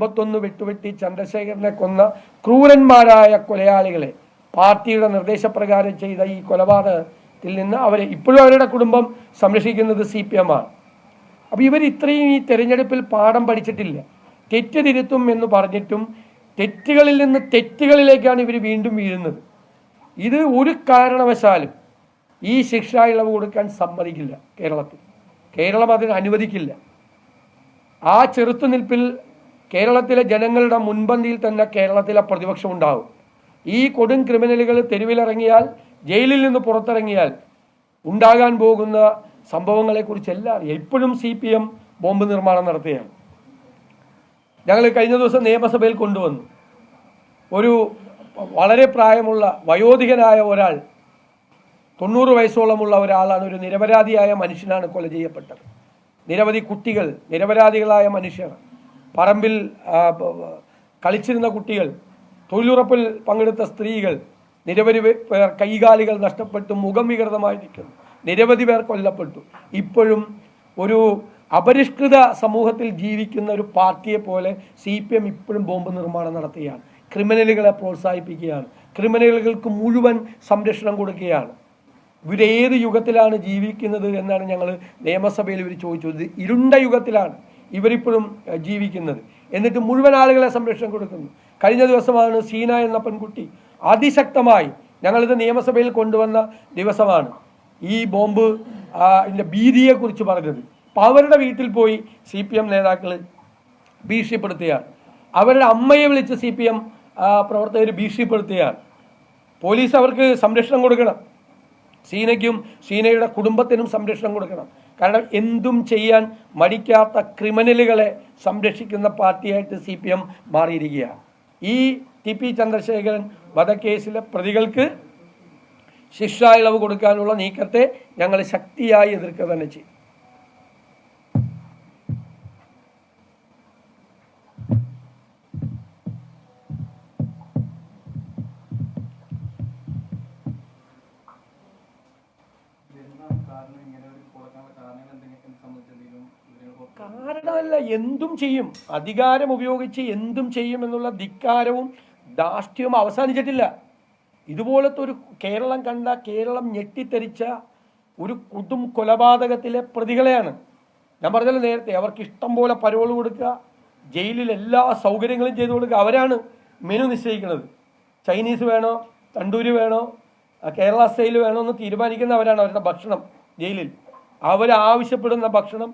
51 വെട്ടുവെട്ടി ചന്ദ്രശേഖരനെ കൊന്ന ക്രൂരന്മാരായ കൊലയാളികളെ പാർട്ടിയുടെ നിർദ്ദേശപ്രകാരം ചെയ്ത ഈ കൊലപാതകത്തിൽ നിന്ന് അവരെ ഇപ്പോഴും അവരുടെ കുടുംബം സംരക്ഷിക്കുന്നത് CPM ആണ്. അപ്പോൾ ഇവർ ഇത്രയും ഈ തെരഞ്ഞെടുപ്പിൽ പാഠം പഠിച്ചിട്ടില്ല. തെറ്റ് തിരുത്തും എന്ന് പറഞ്ഞിട്ടും തെറ്റുകളിൽ നിന്ന് തെറ്റുകളിലേക്കാണ് ഇവർ വീണ്ടും വീഴുന്നത്. ഇത് ഒരു കാരണവശാലും ഈ ശിക്ഷാ ഇളവ് കൊടുക്കാൻ സമ്മതിക്കില്ല. കേരളം അതിന് അനുവദിക്കില്ല. ആ ചെറുത്തുനിൽപ്പിൽ കേരളത്തിലെ ജനങ്ങളുടെ മുൻപന്തിയിൽ തന്നെ കേരളത്തിലെ പ്രതിപക്ഷം ഉണ്ടാവും. ഈ കൊടും ക്രിമിനലുകൾ തെരുവിലിറങ്ങിയാൽ, ജയിലിൽ നിന്ന് പുറത്തിറങ്ങിയാൽ ഉണ്ടാകാൻ പോകുന്ന സംഭവങ്ങളെക്കുറിച്ചെല്ലാം അറിയാം. ഇപ്പോഴും CPM ബോംബ് നിർമ്മാണം നടത്തുകയാണ്. ഞങ്ങൾ കഴിഞ്ഞ ദിവസം നിയമസഭയിൽ കൊണ്ടുവന്നു. ഒരു വളരെ പ്രായമുള്ള വയോധികനായ ഒരാൾ, 90 വയസ്സോളമുള്ള ഒരാളാണ്, ഒരു നിരപരാധിയായ മനുഷ്യനാണ് കൊല ചെയ്യപ്പെട്ടത്. നിരവധി കുട്ടികൾ, നിരപരാധികളായ മനുഷ്യർ, പറമ്പിൽ കളിച്ചിരുന്ന കുട്ടികൾ, തൊഴിലുറപ്പിൽ പങ്കെടുത്ത സ്ത്രീകൾ, നിരവധി പേർ കൈകാലികൾ നഷ്ടപ്പെട്ടു മുഖം വികൃതമായി നിൽക്കുന്നു. നിരവധി പേർ കൊല്ലപ്പെട്ടു. ഇപ്പോഴും ഒരു അപരിഷ്കൃത സമൂഹത്തിൽ ജീവിക്കുന്ന ഒരു പാർട്ടിയെ പോലെ CPM ഇപ്പോഴും ബോംബ് നിർമ്മാണം നടത്തുകയാണ്. ക്രിമിനലുകളെ പ്രോത്സാഹിപ്പിക്കുകയാണ്. ക്രിമിനലുകൾക്ക് മുഴുവൻ സംരക്ഷണം കൊടുക്കുകയാണ്. ഇവരേത് യുഗത്തിലാണ് ജീവിക്കുന്നത് എന്നാണ് ഞങ്ങൾ നിയമസഭയിൽ ഇവർ ചോദിച്ചത്. ഇരുണ്ട യുഗത്തിലാണ് ഇവരിപ്പോഴും ജീവിക്കുന്നത്. എന്നിട്ട് മുഴുവൻ ആളുകളെ സംരക്ഷണം കൊടുക്കുന്നു. കഴിഞ്ഞ ദിവസമാണ് സീന എന്ന പെൺകുട്ടി അതിശക്തമായി, ഞങ്ങളിത് നിയമസഭയിൽ കൊണ്ടുവന്ന ദിവസമാണ്, ഈ ബോംബ് ഇതിൻ്റെ ഭീതിയെക്കുറിച്ച് പറഞ്ഞത്. അപ്പോൾ അവരുടെ വീട്ടിൽ പോയി CPM നേതാക്കൾ ഭീഷണിപ്പെടുത്തുകയാണ്. അവരുടെ അമ്മയെ വിളിച്ച് CPM പ്രവർത്തകർ ഭീഷണിപ്പെടുത്തുകയാണ്. പോലീസ് അവർക്ക് സംരക്ഷണം കൊടുക്കണം. സീനയ്ക്കും സീനയുടെ കുടുംബത്തിനും സംരക്ഷണം കൊടുക്കണം. കാരണം എന്തും ചെയ്യാൻ മടിക്കാത്ത ക്രിമിനലുകളെ സംരക്ഷിക്കുന്ന പാർട്ടിയായിട്ട് CPM മാറിയിരിക്കുകയാണ്. ഈ TP ചന്ദ്രശേഖരൻ വധക്കേസിലെ പ്രതികൾക്ക് ശിക്ഷാ ഇളവ് കൊടുക്കാനുള്ള നീക്കത്തെ ഞങ്ങൾ ശക്തിയായി എതിർക്കുക തന്നെ ചെയ്യും. കാരണമല്ല, എന്തും ചെയ്യും, അധികാരം ഉപയോഗിച്ച് എന്തും ചെയ്യും എന്നുള്ള ധിക്കാരവും ധാർഷ്ട്യവും അവസാനിച്ചിട്ടില്ല. ഇതുപോലത്തെ ഒരു കേരളം കണ്ട, കേരളം ഞെട്ടിത്തെറിച്ച ഒരു കൊടും കൊലപാതകത്തിലെ പ്രതികളെയാണ് ഞാൻ പറഞ്ഞല്ലോ നേരത്തെ. അവർക്ക് ഇഷ്ടം പോലെ പരോൾ കൊടുക്കുക, ജയിലിൽ എല്ലാ സൗകര്യങ്ങളും ചെയ്തു കൊടുക്കുക. അവരാണ് മെനു നിശ്ചയിക്കുന്നത്. ചൈനീസ് വേണോ, തണ്ടൂരി വേണോ, കേരള സ്റ്റൈൽ വേണോ എന്ന് തീരുമാനിക്കുന്നവരാണ്. അവരുടെ ഭക്ഷണം ജയിലിൽ, അവരാവശ്യപ്പെടുന്ന ഭക്ഷണം,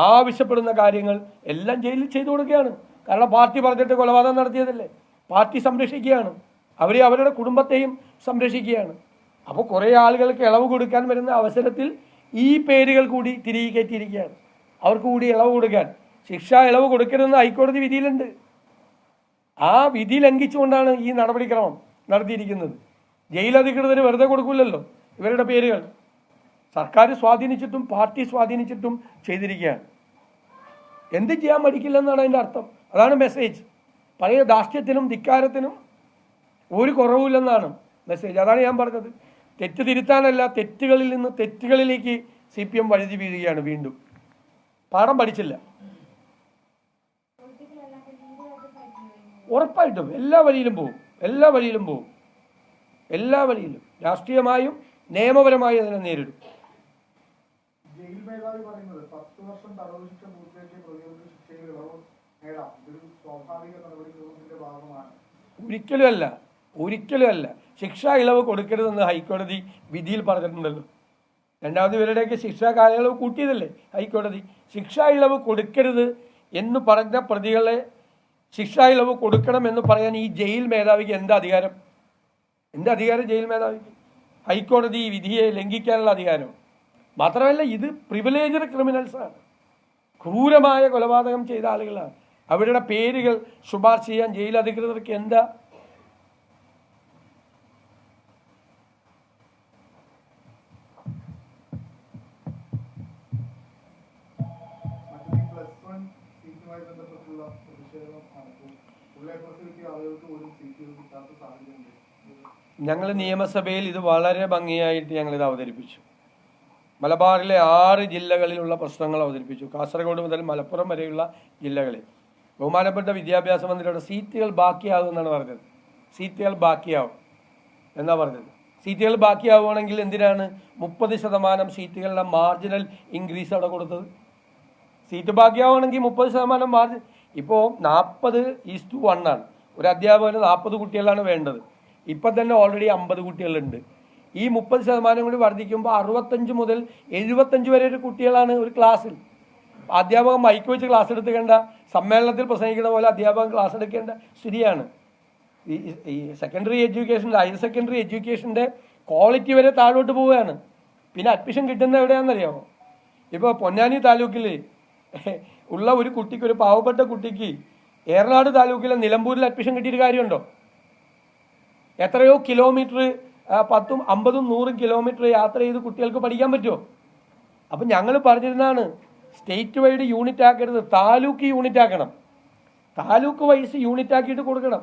ആവശ്യപ്പെടുന്ന കാര്യങ്ങൾ എല്ലാം ജയിലിൽ ചെയ്തു കൊടുക്കുകയാണ്. കാരണം പാർട്ടി പറഞ്ഞിട്ട് കൊലപാതകം നടത്തിയതല്ലേ. പാർട്ടി സംരക്ഷിക്കുകയാണ്, അവരെ അവരുടെ കുടുംബത്തെയും സംരക്ഷിക്കുകയാണ്. അപ്പോൾ കുറേ ആളുകൾക്ക് ഇളവ് കൊടുക്കാൻ വരുന്ന അവസരത്തിൽ ഈ പേരുകൾ കൂടി തിരികെ കയറ്റിയിരിക്കുകയാണ്. അവർക്ക് കൂടി ഇളവ് കൊടുക്കാൻ, ശിക്ഷാ ഇളവ് കൊടുക്കരുതെന്ന് ഹൈക്കോടതി വിധിയിലുണ്ട്. ആ വിധി ലംഘിച്ചുകൊണ്ടാണ് ഈ നടപടിക്രമം നടത്തിയിരിക്കുന്നത്. ജയിലധികൃതർ വെറുതെ കൊടുക്കില്ലല്ലോ ഇവരുടെ പേരുകൾ. സർക്കാർ സ്വാധീനിച്ചിട്ടും പാർട്ടി സ്വാധീനിച്ചിട്ടും ചെയ്തിരിക്കുകയാണ്. എന്ത് ചെയ്യാൻ മടിക്കില്ലെന്നാണ് അതിൻ്റെ അർത്ഥം. അതാണ് മെസ്സേജ്. പഴയ ധാർഷ്ട്യത്തിനും ധിക്കാരത്തിനും ഒരു കുറവുമില്ലെന്നാണ് മെസ്സേജ്. അതാണ് ഞാൻ പറഞ്ഞത്. തെറ്റ് തിരുത്താനല്ല, തെറ്റുകളിൽ നിന്ന് തെറ്റുകളിലേക്ക് CPM വഴുതി വീഴുകയാണ്. വീണ്ടും പാഠം പഠിച്ചില്ല. ഉറപ്പായിട്ടും എല്ലാ വഴിയിലും പോകും, എല്ലാ വഴിയിലും പോകും, എല്ലാ വഴിയിലും രാഷ്ട്രീയമായും നിയമപരമായും അതിനെ നേരിടും. ഒരിക്കലുമല്ല. ശിക്ഷാ ഇളവ് കൊടുക്കരുതെന്ന് ഹൈക്കോടതി വിധിയിൽ പറഞ്ഞിട്ടുണ്ടല്ലോ. രണ്ടാമത് ഇവരുടെയൊക്കെ ശിക്ഷാ കാലയളവ് കൂട്ടിയതല്ലേ ഹൈക്കോടതി. ശിക്ഷാ ഇളവ് കൊടുക്കരുത് എന്ന് പറഞ്ഞ പ്രതികളെ ശിക്ഷാ ഇളവ് കൊടുക്കണം എന്ന് പറയാൻ ഈ ജയിൽ മേധാവിക്ക് എന്താ അധികാരം? ജയിൽ മേധാവിക്ക് ഹൈക്കോടതി വിധിയെ ലംഘിക്കാനുള്ള അധികാരം? മാത്രമല്ല, ഇത് പ്രിവിലേജ്ഡ് ക്രിമിനൽസാണ്, ക്രൂരമായ കൊലപാതകം ചെയ്ത ആളുകളാണ്. അവരുടെ പേരുകൾ ശുപാർശ ചെയ്യാൻ ജയിൽ അധികൃതർക്ക് എന്താ? ഞങ്ങൾ നിയമസഭയിൽ ഇത് വളരെ ഭംഗിയായിട്ട് ഞങ്ങളിത് അവതരിപ്പിച്ചു. മലബാറിലെ 6 ജില്ലകളിലുള്ള പ്രശ്നങ്ങൾ അവതരിപ്പിച്ചു. കാസർഗോഡ് മുതൽ മലപ്പുറം വരെയുള്ള ജില്ലകളിൽ ബഹുമാനപ്പെട്ട വിദ്യാഭ്യാസ മന്ത്രിയുടെ സീറ്റുകൾ ബാക്കിയാകും എന്നാണ് പറഞ്ഞത്. സീറ്റുകൾ ബാക്കിയാവും എന്നാ പറഞ്ഞത്. സീറ്റുകൾ ബാക്കിയാവുകയാണെങ്കിൽ എന്തിനാണ് 30% സീറ്റുകളുടെ മാർജിനൽ ഇൻക്രീസ് അവിടെ കൊടുത്തത്? സീറ്റ് ബാക്കിയാവുകയാണെങ്കിൽ 30% മാർജിൻ. ഇപ്പോൾ 40:1 ആണ്. ഒരു അധ്യാപകന് 40 കുട്ടികളാണ് വേണ്ടത്. ഇപ്പം തന്നെ ഓൾറെഡി 50 കുട്ടികളുണ്ട്. ഈ 30% കൂടി വർദ്ധിക്കുമ്പോൾ 65 മുതൽ 75 വരെ ഒരു കുട്ടികളാണ് ഒരു ക്ലാസ്സിൽ. അധ്യാപകൻ മൈക്ക് വെച്ച് ക്ലാസ് എടുക്കേണ്ട, സമ്മേളനത്തിൽ പ്രസംഗിക്കുന്ന പോലെ അധ്യാപകൻ ക്ലാസ് എടുക്കേണ്ട സ്ഥിതിയാണ്. ഈ സെക്കൻഡറി എഡ്യൂക്കേഷൻ്റെ, ഹയർ സെക്കൻഡറി എഡ്യൂക്കേഷൻ്റെ ക്വാളിറ്റി വരെ താഴോട്ട് പോവുകയാണ്. പിന്നെ അഡ്മിഷൻ കിട്ടുന്ന എവിടെയാണെന്നറിയാമോ? ഇപ്പോൾ പൊന്നാനി താലൂക്കിൽ ഉള്ള ഒരു കുട്ടിക്ക്, ഒരു പാവപ്പെട്ട കുട്ടിക്ക് ഏറനാട് താലൂക്കിലെ നിലമ്പൂരിൽ അഡ്മിഷൻ കിട്ടിയൊരു കാര്യമുണ്ടോ? എത്രയോ കിലോമീറ്റർ, 10, 50, 100 കിലോമീറ്റർ യാത്ര ചെയ്ത് കുട്ടികൾക്ക് പഠിക്കാൻ പറ്റുമോ? അപ്പം ഞങ്ങൾ പറഞ്ഞിരുന്നതാണ്, സ്റ്റേറ്റ് വൈഡ് യൂണിറ്റ് ആക്കരുത്, താലൂക്ക് യൂണിറ്റ് ആക്കണം. താലൂക്ക് വൈസ് യൂണിറ്റ് ആക്കിയിട്ട് കൊടുക്കണം.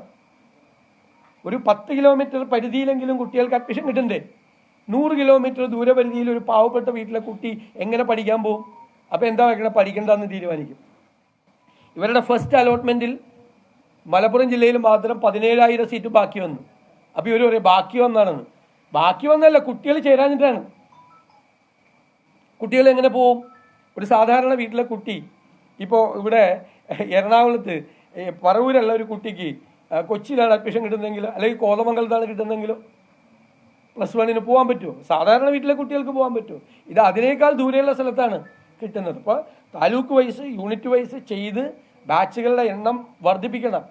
ഒരു 10 കിലോമീറ്റർ പരിധിയിലെങ്കിലും കുട്ടികൾക്ക് അഡ്മിഷൻ കിട്ടണ്ടേ? 100 കിലോമീറ്റർ ദൂരപരിധിയിൽ ഒരു പാവപ്പെട്ട വീട്ടിലെ കുട്ടി എങ്ങനെ പഠിക്കാൻ പോകും? അപ്പോൾ എന്താ വെക്കണം? പഠിക്കണ്ടെന്ന് തീരുമാനിക്കും. ഇവരുടെ ഫസ്റ്റ് അലോട്ട്മെൻറ്റിൽ മലപ്പുറം ജില്ലയിൽ മാത്രം 17,000 സീറ്റ് ബാക്കി വന്നു. അപ്പോൾ ഇവർ പറയും ബാക്കി വന്നാണെന്ന്. ബാക്കി വന്നല്ല, കുട്ടികൾ ചേരാഞ്ഞിട്ടാണ്. കുട്ടികൾ എങ്ങനെ പോവും? ഒരു സാധാരണ വീട്ടിലെ കുട്ടി ഇപ്പോൾ ഇവിടെ എറണാകുളത്ത് പറവൂരുള്ള ഒരു കുട്ടിക്ക് കൊച്ചിയിലാണ് അഡ്മിഷൻ കിട്ടുന്നതെങ്കിലോ അല്ലെങ്കിൽ കോതമംഗലത്താണ് കിട്ടുന്നതെങ്കിലോ +1 പോകാൻ പറ്റുമോ? സാധാരണ വീട്ടിലെ കുട്ടികൾക്ക് പോകാൻ പറ്റുമോ? ഇത് അതിനേക്കാൾ ദൂരെയുള്ള സ്ഥലത്താണ് കിട്ടുന്നത്. അപ്പോൾ താലൂക്ക് വൈസ്, യൂണിറ്റ് വൈസ് ചെയ്ത് ബാച്ചുകളുടെ എണ്ണം വർദ്ധിപ്പിക്കണം.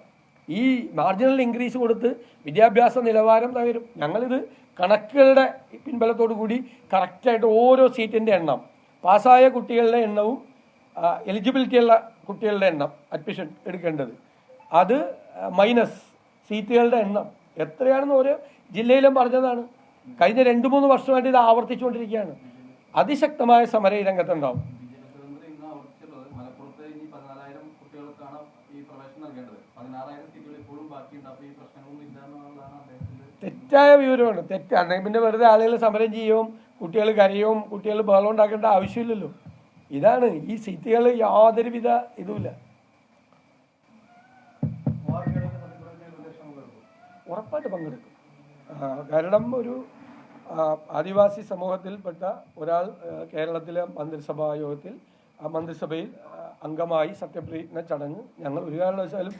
ഈ മാർജിനൽ ഇൻക്രീസ് കൊടുത്ത് വിദ്യാഭ്യാസ നിലവാരം തകരും. ഞങ്ങളിത് കണക്കുകളുടെ പിൻബലത്തോടു കൂടി കറക്റ്റായിട്ട് ഓരോ സീറ്റിൻ്റെ എണ്ണം, പാസ്സായ കുട്ടികളുടെ എണ്ണവും എലിജിബിലിറ്റി ഉള്ള കുട്ടികളുടെ എണ്ണം അഡ്മിഷൻ എടുക്കേണ്ടത്, അത് മൈനസ് സീറ്റുകളുടെ എണ്ണം എത്രയാണെന്ന് ഓരോ ജില്ലയിലും പറഞ്ഞതാണ്. കഴിഞ്ഞ 2-3 വർഷമായിട്ട് ഇത് ആവർത്തിച്ചുകൊണ്ടിരിക്കുകയാണ്. അതിശക്തമായ സമര ഈ രംഗത്തുണ്ടാവും. തെറ്റായ വിവരമാണ്. തെറ്റാണ്. പിന്നെ വെറുതെ ആളുകൾ സമരം ചെയ്യവും കുട്ടികൾ കരയവും കുട്ടികൾ ബഹളം ഉണ്ടാക്കേണ്ട ആവശ്യമില്ലല്ലോ. ഇതാണ് ഈ സീറ്റുകൾ യാതൊരുവിധ ഇതുമില്ല. ഉറപ്പായിട്ട് പങ്കെടുക്കും. കാരണം ഒരു ആദിവാസി സമൂഹത്തിൽപ്പെട്ട ഒരാൾ കേരളത്തിലെ മന്ത്രിസഭാ യോഗത്തിൽ, ആ മന്ത്രിസഭയിൽ അംഗമായി സത്യപ്രതിജ്ഞ ചടങ്ങ് ഞങ്ങൾ ഒരു കാരണവശാലും